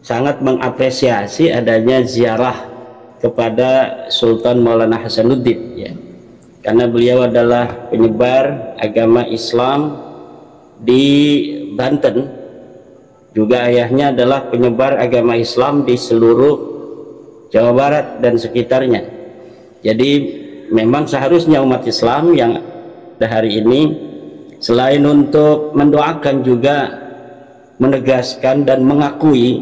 sangat mengapresiasi adanya ziarah kepada Sultan Maulana Hasanuddin, ya, karena beliau adalah penyebar agama Islam di Banten, juga ayahnya adalah penyebar agama Islam di seluruh Jawa Barat dan sekitarnya. Jadi memang seharusnya umat Islam yang ada hari ini selain untuk mendoakan juga menegaskan dan mengakui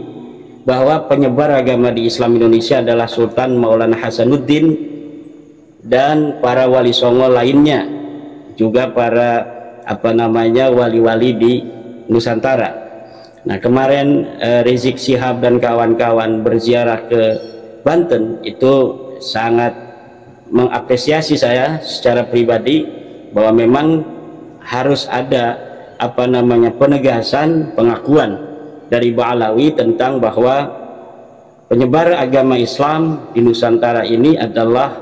bahwa penyebar agama di Islam Indonesia adalah Sultan Maulana Hasanuddin dan para wali songo lainnya, juga para wali-wali di Nusantara. Nah, kemarin Rizik Syihab dan kawan-kawan berziarah ke Banten itu sangat mengapresiasi saya secara pribadi, bahwa memang harus ada penegasan, pengakuan dari Ba'alawi tentang bahwa penyebar agama Islam di Nusantara ini adalah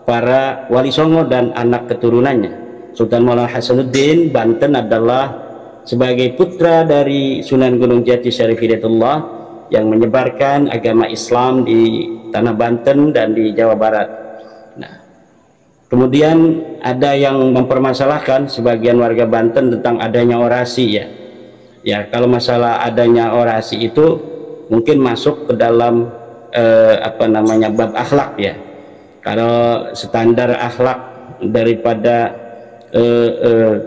para wali songo dan anak keturunannya. Sultan Maulana Hasanuddin Banten adalah sebagai putra dari Sunan Gunung Jati Syarif Hidayatullah yang menyebarkan agama Islam di tanah Banten dan di Jawa Barat. Nah, kemudian ada yang mempermasalahkan sebagian warga Banten tentang adanya orasi, ya kalau masalah adanya orasi itu mungkin masuk ke dalam bab akhlak, ya. Kalau standar akhlak daripada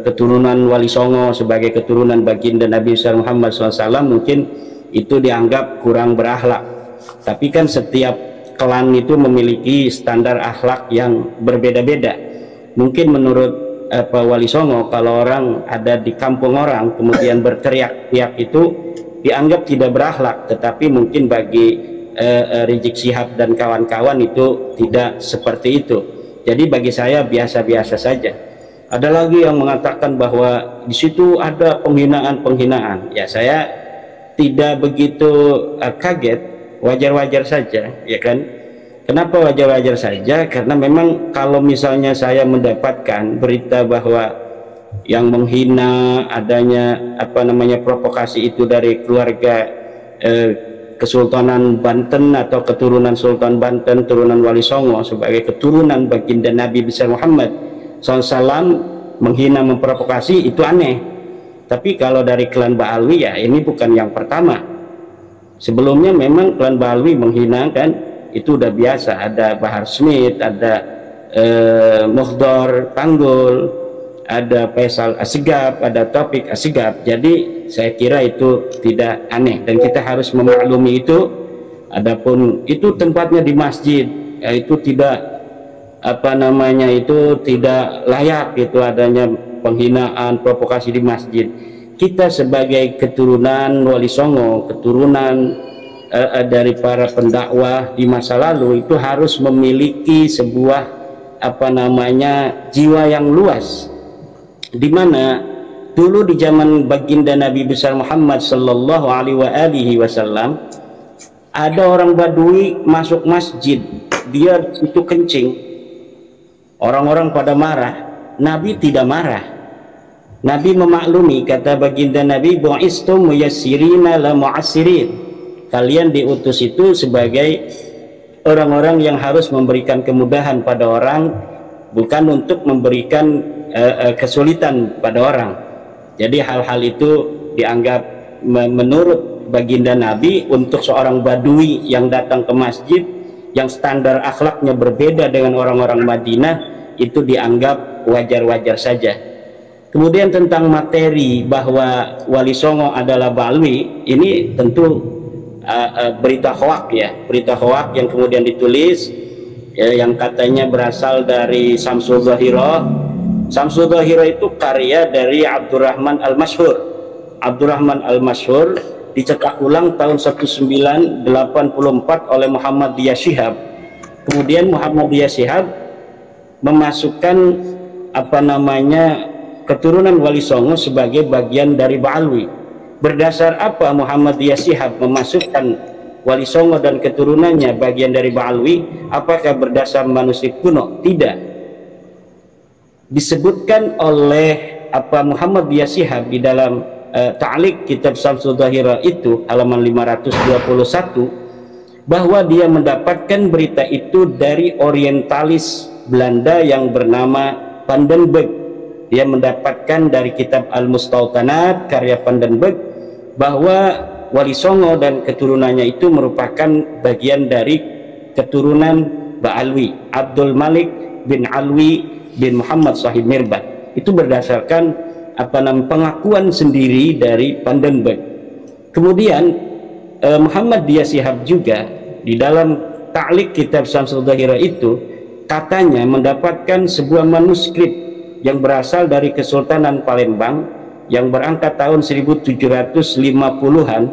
keturunan Wali Songo sebagai keturunan baginda Nabi Muhammad SAW mungkin itu dianggap kurang berakhlak. Tapi kan setiap klan itu memiliki standar akhlak yang berbeda-beda. Mungkin menurut Wali Songo, kalau orang ada di kampung orang kemudian berteriak-teriak itu dianggap tidak berakhlak, tetapi mungkin bagi Rizik Syihab dan kawan-kawan itu tidak seperti itu. Jadi bagi saya biasa-biasa saja. Ada lagi yang mengatakan bahwa di situ ada penghinaan-penghinaan. Ya, saya tidak begitu kaget, wajar-wajar saja, ya kan? Kenapa wajar-wajar saja? Karena memang kalau misalnya saya mendapatkan berita bahwa yang menghina adanya provokasi itu dari keluarga Kesultanan Banten atau keturunan Sultan Banten, turunan Wali Songo sebagai keturunan baginda Nabi besar Muhammad SAW menghina, memprovokasi, itu aneh. Tapi kalau dari klan Ba'alwi, ya ini bukan yang pertama. Sebelumnya memang klan Ba'alwi menghina, kan, itu udah biasa. Ada Bahar Smith, ada Muhdor Tanggul, ada Faisal Assegaf, ada Taufik Assegaf. Jadi saya kira itu tidak aneh dan kita harus memaklumi itu. Adapun itu tempatnya di masjid, ya, itu tidak tidak layak itu adanya penghinaan, provokasi di masjid. Kita sebagai keturunan Wali Songo, keturunan dari para pendakwah di masa lalu itu harus memiliki sebuah jiwa yang luas, di mana dulu di zaman baginda Nabi besar Muhammad sallallahu alaihi wasallam ada orang Badui masuk masjid, dia itu kencing. Orang-orang pada marah, Nabi tidak marah. Nabi memaklumi, kata baginda Nabi, bu'istum muyassirina la mu'assirin. Kalian diutus itu sebagai orang-orang yang harus memberikan kemudahan pada orang, bukan untuk memberikan kesulitan pada orang. Jadi hal-hal itu dianggap menurut baginda Nabi untuk seorang Badui yang datang ke masjid yang standar akhlaknya berbeda dengan orang-orang Madinah, itu dianggap wajar-wajar saja. Kemudian tentang materi bahwa Wali Songo adalah Ba'alwi, ini tentu berita hoak, ya, berita hoak yang kemudian ditulis, ya, yang katanya berasal dari Samsul Zahirah. Samsul Zahirah itu karya dari Abdurrahman Al-Masyhur. Abdurrahman Al-Masyhur dicetak ulang tahun 1984 oleh Muhammadiyah Syihab. Kemudian Muhammadiyah Syihab memasukkan keturunan Wali Songo sebagai bagian dari Ba'alwi. Berdasar apa Muhammadiyah Syihab memasukkan Wali Songo dan keturunannya bagian dari Ba'alwi? Apakah berdasar manuskrip kuno? Tidak. Disebutkan oleh Muhammadiyah Syihab di dalam ta'liq kitab Syamsul Zahirah itu halaman 521, bahwa dia mendapatkan berita itu dari orientalis Belanda yang bernama Van den Berg. Dia mendapatkan dari kitab Al-Mustautanat karya Van den Berg bahwa Wali Songo dan keturunannya itu merupakan bagian dari keturunan Ba'alwi, Abdul Malik bin Alwi bin Muhammad Sahib Mirbat. Itu berdasarkan pengakuan sendiri dari Van den Berg. Kemudian Muhammad Dia Shihab juga di dalam ta'liq kitab Syamsul Zahirah itu katanya mendapatkan sebuah manuskrip yang berasal dari Kesultanan Palembang yang berangkat tahun 1750-an,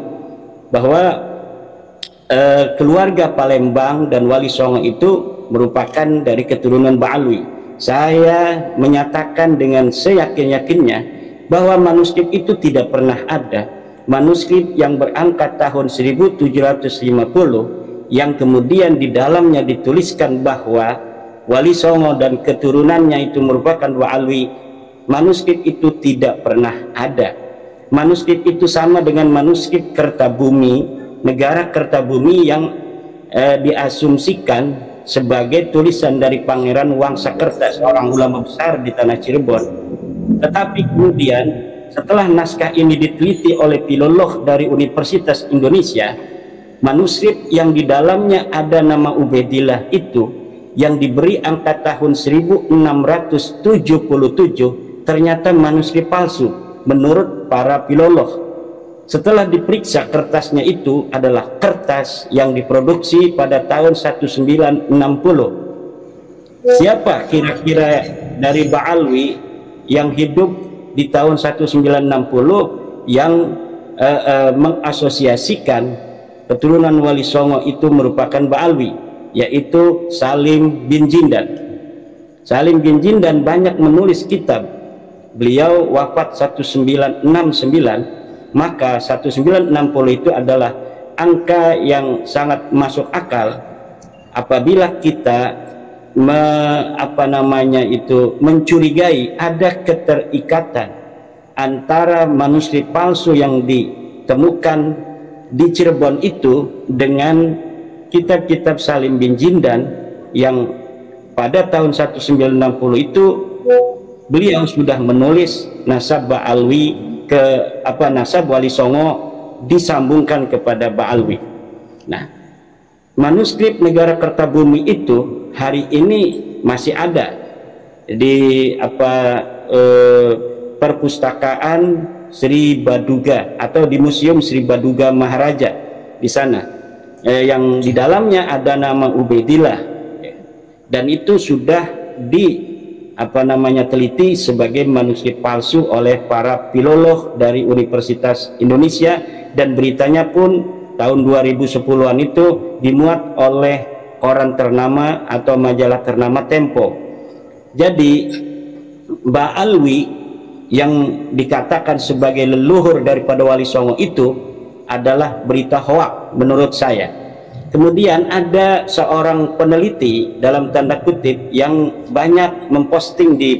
bahwa keluarga Palembang dan Wali Songo itu merupakan dari keturunan Ba'alwi. Saya menyatakan dengan seyakin-yakinnya bahwa manuskrip itu tidak pernah ada. Manuskrip yang berangkat tahun 1750 yang kemudian di dalamnya dituliskan bahwa Wali Songo dan keturunannya itu merupakan Ba'alwi, manuskrip itu tidak pernah ada. Manuskrip itu sama dengan manuskrip Kertabumi, negara Kertabumi yang diasumsikan sebagai tulisan dari Pangeran Wangsakerta, seorang ulama besar di tanah Cirebon. Tetapi kemudian setelah naskah ini diteliti oleh filolog dari Universitas Indonesia, manuskrip yang di dalamnya ada nama Ubaidillah itu yang diberi angka tahun 1677 ternyata manuskrip palsu menurut para filolog. Setelah diperiksa, kertasnya itu adalah kertas yang diproduksi pada tahun 1960. Siapa kira-kira dari Ba'alwi yang hidup di tahun 1960 yang mengasosiasikan keturunan Wali Songo itu merupakan Ba'alwi, yaitu Salim bin Jindan. Salim bin Jindan banyak menulis kitab. Beliau wafat 1969, maka 1960 itu adalah angka yang sangat masuk akal apabila kita mencurigai ada keterikatan antara manuskrip palsu yang ditemukan di Cirebon itu dengan kitab-kitab Salim bin Jindan yang pada tahun 1960 itu beliau sudah menulis nasab Ba'alwi nasab Wali Songo disambungkan kepada Ba'alwi. Nah, manuskrip negara Kertabumi itu hari ini masih ada di perpustakaan Sri Baduga atau di Museum Sri Baduga Maharaja di sana, yang di dalamnya ada nama Ubaidillah, dan itu sudah teliti sebagai manuskrip palsu oleh para filolog dari Universitas Indonesia, dan beritanya pun tahun 2010-an itu dimuat oleh koran ternama atau majalah ternama Tempo. Jadi Ba'alwi yang dikatakan sebagai leluhur daripada Wali Songo itu adalah berita hoak menurut saya. Kemudian ada seorang peneliti dalam tanda kutip yang banyak memposting di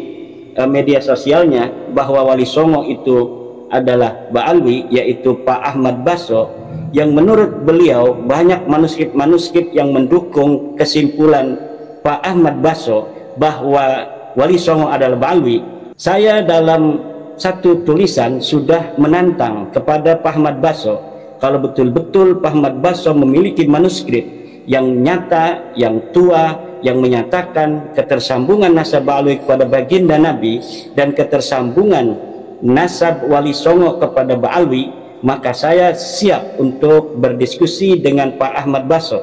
media sosialnya bahwa Wali Songo itu adalah Ba'alwi, yaitu Pak Ahmad Basso, yang menurut beliau banyak manuskrip-manuskrip yang mendukung kesimpulan Pak Ahmad Basso bahwa Wali Songo adalah Ba'alwi. Saya dalam satu tulisan sudah menantang kepada Pak Ahmad Basso, kalau betul-betul Pak Ahmad Basso memiliki manuskrip yang nyata, yang tua, yang menyatakan ketersambungan nasab Ba'alwi kepada baginda Nabi dan ketersambungan nasab Wali Songo kepada Ba'alwi, maka saya siap untuk berdiskusi dengan Pak Ahmad Basso.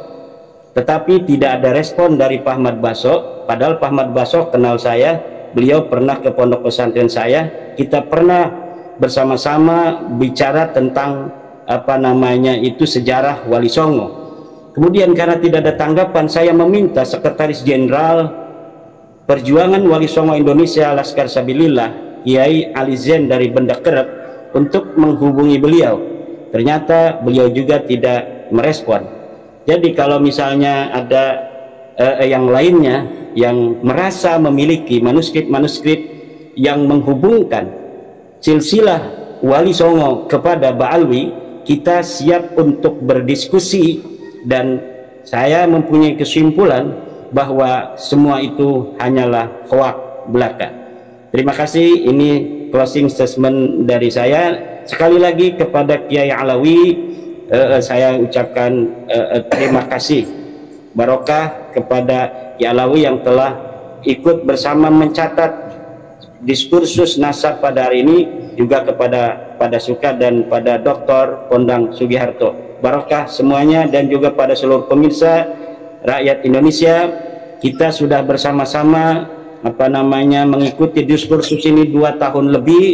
Tetapi tidak ada respon dari Pak Ahmad Basso, padahal Pak Ahmad Basso kenal saya, beliau pernah ke pondok pesantren saya, kita pernah bersama-sama bicara tentang sejarah Wali Songo. Kemudian karena tidak ada tanggapan, saya meminta Sekretaris Jenderal Perjuangan Wali Songo Indonesia Laskar Sabilillah, Kiai Ali Zain dari Benda Kerep, untuk menghubungi beliau. Ternyata beliau juga tidak merespon. Jadi kalau misalnya ada yang lainnya yang merasa memiliki manuskrip-manuskrip yang menghubungkan silsilah Wali Songo kepada Ba'alwi, kita siap untuk berdiskusi, dan saya mempunyai kesimpulan bahwa semua itu hanyalah hoak belaka. Terima kasih, ini closing statement dari saya. Sekali lagi kepada Kiai Alawi, saya ucapkan terima kasih barokah kepada Kiai Alawi yang telah ikut bersama mencatat diskursus nasab pada hari ini, juga pada Suka dan pada Dr. Kondang Sugiharto. Barokah semuanya, dan juga pada seluruh pemirsa rakyat Indonesia. Kita sudah bersama-sama mengikuti diskursus ini 2 tahun lebih,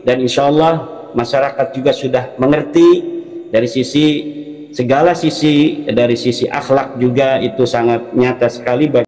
dan insya Allah masyarakat juga sudah mengerti dari segala sisi, dari sisi akhlak juga itu sangat nyata sekali.